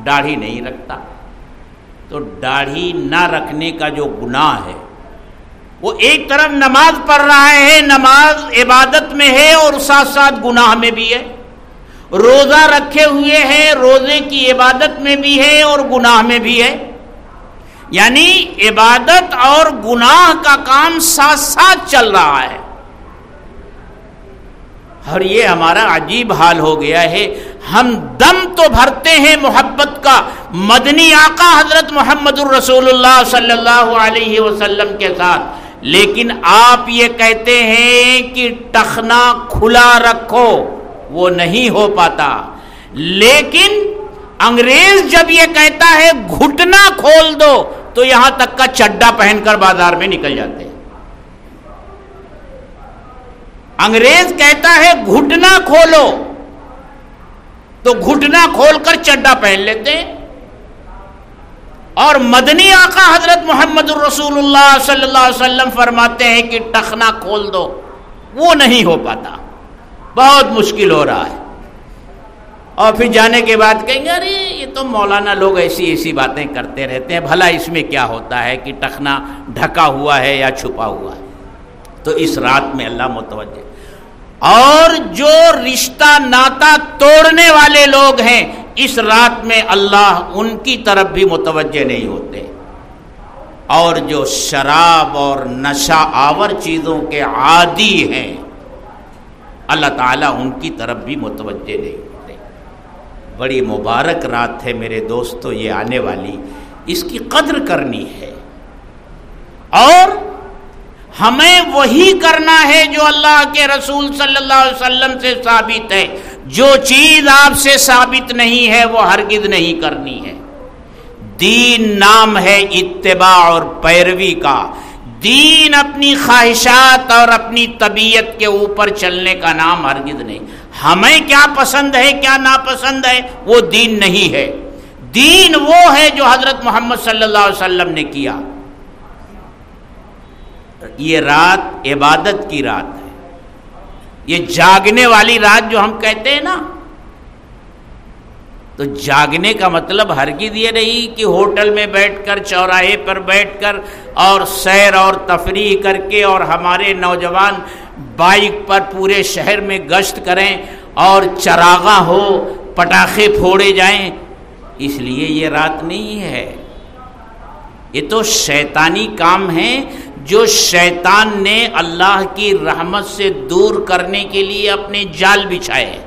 داڑھی نہیں رکھتا تو داڑھی نہ رکھنے کا جو گناہ ہے، وہ ایک طرف نماز پڑھ رہا ہے، نماز عبادت میں ہے اور ساتھ ساتھ گناہ میں بھی ہے. روزہ رکھے ہوئے ہیں، روزے کی عبادت میں بھی ہے اور گناہ میں بھی ہے. یعنی عبادت اور گناہ کا کام ساتھ ساتھ چل رہا ہے. اور یہ ہمارا عجیب حال ہو گیا ہے. ہم دم تو بھرتے ہیں محبت کا مدنی آقا حضرت محمد الرسول اللہ صلی اللہ علیہ وسلم کے ساتھ، لیکن آپ یہ کہتے ہیں کہ ٹخنا کھلا رکھو، وہ نہیں ہو پاتا. لیکن انگریز جب یہ کہتا ہے گھٹنا کھول دو تو یہاں تک کا چڈا پہن کر بازار میں نکل جاتے ہیں. انگریز کہتا ہے گھٹنا کھولو تو گھٹنا کھول کر چڈا پہن لیتے ہیں. اور مدنی آقا حضرت محمد الرسول اللہ صلی اللہ علیہ وسلم فرماتے ہیں کہ ٹخنا کھول دو، وہ نہیں ہو پاتا، بہت مشکل ہو رہا ہے. اور پھر جانے کے بعد کہیں گے ارے یہ تو مولانا لوگ ایسی ایسی باتیں کرتے رہتے ہیں، بھلا اس میں کیا ہوتا ہے کہ ٹخنا ڈھکا ہوا ہے یا چھپا ہوا ہے۔ تو اس رات میں اللہ متوجہ، اور جو رشتہ ناتا توڑنے والے لوگ ہیں اس رات میں اللہ ان کی طرف بھی متوجہ نہیں ہوتے، اور جو شراب اور نشہ آور چیزوں کے عادی ہیں اللہ تعالیٰ ان کی طرف بھی متوجہ نہیں ہوتے۔ بڑی مبارک رات ہے میرے دوستو یہ آنے والی، اس کی قدر کرنی ہے، اور ہمیں وہی کرنا ہے جو اللہ کے رسول صلی اللہ علیہ وسلم سے ثابت ہے۔ جو چیز آپ سے ثابت نہیں ہے وہ ہرگز نہیں کرنی ہے۔ دین نام ہے اتباع اور پیروی کا، دین اپنی خواہشات اور اپنی طبیعت کے اوپر چلنے کا نام ہرگز نہیں۔ ہمیں کیا پسند ہے کیا ناپسند ہے وہ دین نہیں ہے، دین وہ ہے جو حضرت محمد صلی اللہ علیہ وسلم نے کیا۔ یہ رات عبادت کی رات ہے، یہ جاگنے والی رات جو ہم کہتے ہیں نا، تو جاگنے کا مطلب ہرگز یہ نہیں کہ ہوٹل میں بیٹھ کر چوراہے پر بیٹھ کر اور سیر اور تفریح کر کے اور ہمارے نوجوان بائک پر پورے شہر میں گشت کریں اور چراغاں ہو پٹاخے پھوڑے جائیں، اس لیے یہ رات نہیں ہے۔ یہ تو شیطانی کام ہیں جو شیطان نے اللہ کی رحمت سے دور کرنے کے لیے اپنے جال بچھائے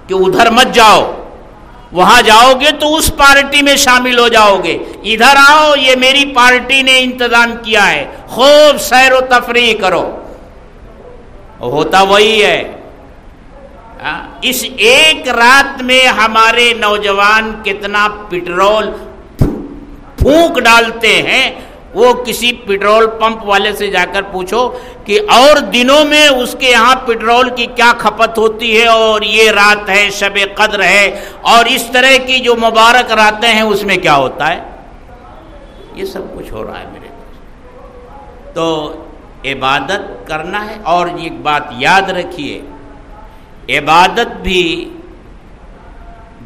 کہ ادھر مت جاؤ، وہاں جاؤ گے تو اس پارٹی میں شامل ہو جاؤ گے، ادھر آؤ یہ میری پارٹی نے انتظام کیا ہے، خوب سیر و تفریح کرو۔ ہوتا وہی ہے۔ اس ایک رات میں ہمارے نوجوان کتنا پٹرول پھونک ڈالتے ہیں، وہ کسی پٹرول پمپ والے سے جا کر پوچھو کہ اور دنوں میں اس کے یہاں پٹرول کی کیا کھپت ہوتی ہے، اور یہ رات ہے شب قدر ہے اور اس طرح کی جو مبارک راتیں ہیں اس میں کیا ہوتا ہے۔ یہ سب کچھ ہو رہا ہے میرے دوست۔ تو عبادت کرنا ہے، اور ایک بات یاد رکھیے، عبادت بھی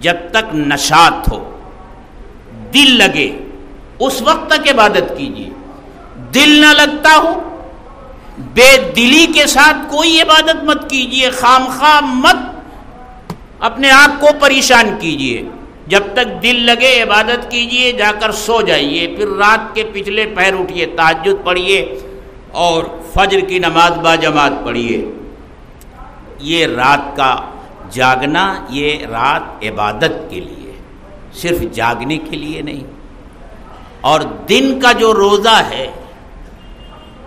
جب تک نشاط ہو، دل لگے، اس وقت تک عبادت کیجیے۔ دل نہ لگتا ہو، بے دلی کے ساتھ کوئی عبادت مت کیجیے، خام خواہ مت اپنے آپ کو پریشان کیجیے۔ جب تک دل لگے عبادت کیجیے، جا کر سو جائیے، پھر رات کے پچھلے پہر اٹھیے، تہجد پڑھیے اور فجر کی نماز باجماعت پڑھیے۔ یہ رات کا جاگنا، یہ رات عبادت کے لیے، صرف جاگنے کے لیے نہیں۔ اور دن کا جو روزہ ہے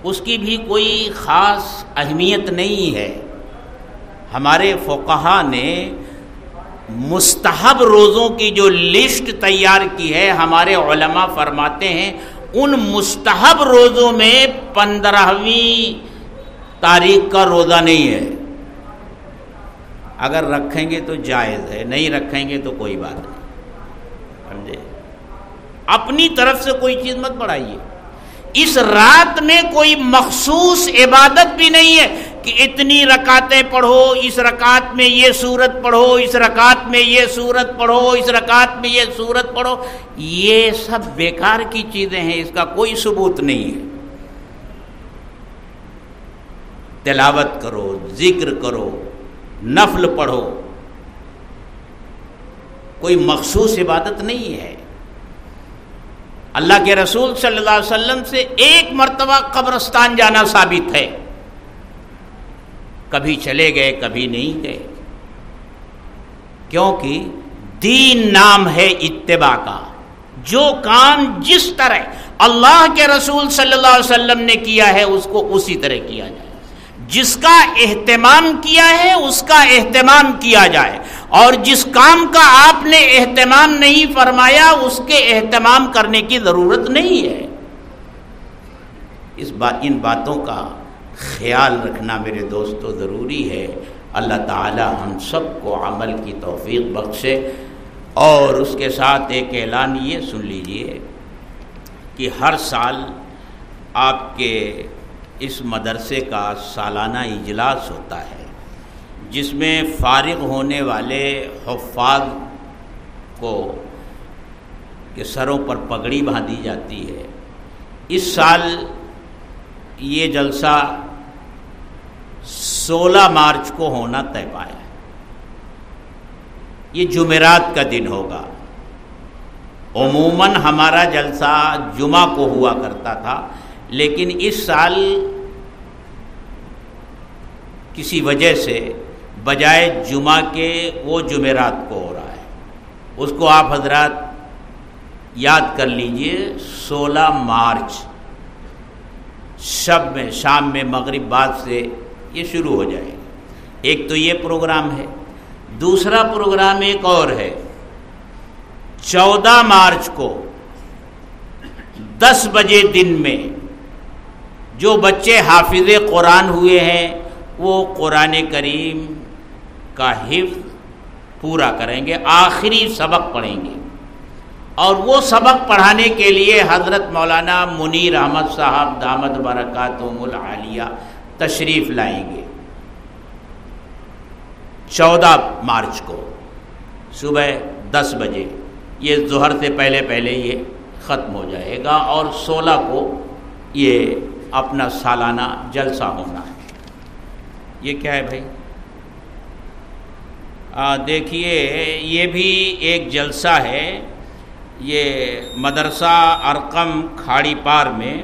اس کی بھی کوئی خاص اہمیت نہیں ہے۔ ہمارے فقہا نے مستحب روزوں کی جو لسٹ تیار کی ہے، ہمارے علماء فرماتے ہیں ان مستحب روزوں میں 15ویں تاریخ کا روزہ نہیں ہے۔ اگر رکھیں گے تو جائز ہے، نہیں رکھیں گے تو کوئی بات نہیں، سمجھے؟ اپنی طرف سے کوئی چیز مت بڑھائیے۔ اس رات میں کوئی مخصوص عبادت بھی نہیں ہے کہ اتنی رکعتیں پڑھو، اس رکعت میں یہ سورت پڑھو، اس رکعت میں یہ سورت پڑھو، اس رکعت میں یہ سورت پڑھو۔ یہ سب بیکار کی چیزیں ہیں، اس کا کوئی ثبوت نہیں ہے۔ تلاوت کرو، ذکر کرو، نفل پڑھو، کوئی مخصوص عبادت نہیں ہے۔ اللہ کے رسول صلی اللہ علیہ وسلم سے ایک مرتبہ قبرستان جانا ثابت ہے، کبھی چلے گئے کبھی نہیں گئے، کیونکہ دین نام ہے اتباع کا۔ جو کام جس طرح اللہ کے رسول صلی اللہ علیہ وسلم نے کیا ہے اس کو اسی طرح کیا جائے، جس کا اہتمام کیا ہے اس کا اہتمام کیا جائے، اور جس کام کا آپ نے اہتمام نہیں فرمایا اس کے اہتمام کرنے کی ضرورت نہیں ہے۔ ان باتوں کا خیال رکھنا میرے دوستو ضروری ہے۔ اللہ تعالی ہم سب کو عمل کی توفیق بخشے۔ اور اس کے ساتھ ایک اعلان یہ سن لیجئے کہ ہر سال آپ کے اس مدرسے کا سالانہ اجلاس ہوتا ہے، جس میں فارغ ہونے والے حفاظ کو کے سروں پر پگڑی باندھی جاتی ہے. اس سال یہ جلسہ 16 مارچ کو ہونا طے پایا ہے. یہ جمعرات کا دن ہوگا. عموماً ہمارا جلسہ جمعہ کو ہوا کرتا تھا، لیکن اس سال کسی وجہ سے بجائے جمعہ کے وہ جمعرات کو ہو رہا ہے. اس کو آپ حضرات یاد کر لیجئے. 16 مارچ شب میں، شام میں، مغرب بعد سے یہ شروع ہو جائے گا. ایک تو یہ پروگرام ہے. دوسرا پروگرام ایک اور ہے. 14 مارچ کو 10 بجے دن میں جو بچے حافظ قرآن ہوئے ہیں وہ قرآن کریم کا حفظ پورا کریں گے، آخری سبق پڑھیں گے. اور وہ سبق پڑھانے کے لیے حضرت مولانا منیر احمد صاحب دامت برکاتہم العالیہ تشریف لائیں گے. 14 مارچ کو صبح 10 بجے. یہ ظہر سے پہلے پہلے یہ ختم ہو جائے گا، اور 16 کو یہ اپنا سالانہ جلسہ ہونا ہے. یہ کیا ہے بھائی؟ دیکھیے، یہ بھی ایک جلسہ ہے. یہ مدرسہ ارقم کھاڑی پار میں،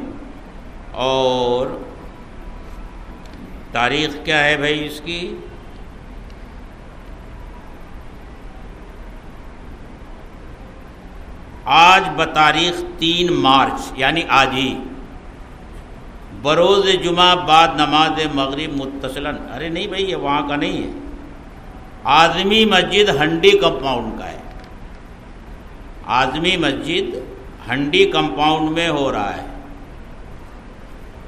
اور تاریخ کیا ہے بھائی اس کی؟ آج بتاریخ 3 مارچ، یعنی آج ہی، بروز جمعہ بعد نماز مغرب متصلاً. ارے نہیں بھائی، یہ وہاں کا نہیں ہے. اعظمی مسجد ہنڈی کمپاؤنڈ کا ہے. اعظمی مسجد ہنڈی کمپاؤنڈ میں ہو رہا ہے.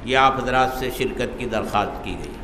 یہ آپ حضرات سے شرکت کی درخواست کی گئی.